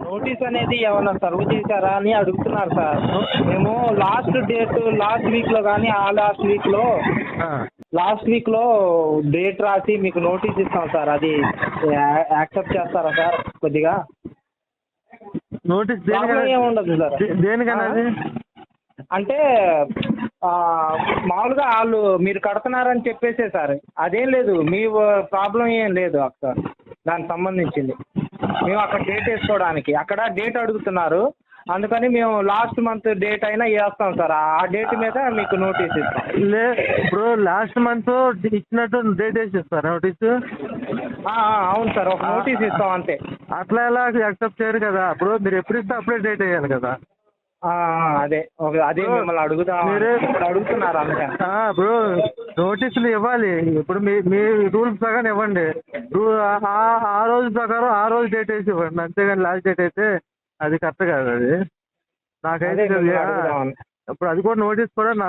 Notice అనేది ఏమన్నా serve చేశారా అని అడుగుతున్నారు సార్. మేము లాస్ట్ వీక్లో కానీ లాస్ట్ వీక్లో డేట్ రాసి మీకు నోటీస్ ఇస్తాం సార్. అది యాక్సెప్ట్ చేస్తారా సార్ కొద్దిగా? నోటీస్ ఏముండదు సార్. దేనికన్నా అది? అంటే మామూలుగా వాళ్ళు మీరు కడుతున్నారని చెప్పేసే సార్. అదేం లేదు, మీ ప్రాబ్లం ఏం లేదు అక్కడ దానికి సంబంధించింది. మేము అక్కడ డేట్ వేసుకోవడానికి అక్కడ డేట్ అడుగుతున్నారు, అందుకని మేము లాస్ట్ మంత్ డేట్ అయినా వేస్తాం సార్. ఆ డేట్ మీద మీకు నోటీస్ ఇస్తాం. ఇప్పుడు లాస్ట్ మంత్ ఇచ్చినట్టు డేట్ వేసిస్తారు నోటీసు? అవును సార్, ఒక నోటీస్ ఇస్తాం అంతే. అట్లా ఎలా యాక్సెప్ట్ చేయరు కదా. ఇప్పుడు మీరు ఎప్పుడు ఇస్తే అప్పుడే డేట్ వేయాలి కదా. అదే మిమ్మల్ని అడుగుతున్నారు అందుకని. ఇప్పుడు నోటీసులు ఇవ్వాలి. ఇప్పుడు మీ రూల్స్ ప్రకారం ఇవ్వండి. ఆ రోజు ప్రకారం ఆ రోజు డేట్ వేసి ఇవ్వండి, అంతేగాని లాస్ట్ డేట్ అయితే అది కరెక్ట్ కాదు. అది నాకైతే ఇప్పుడు అది కూడా నోటీస్ కూడా నా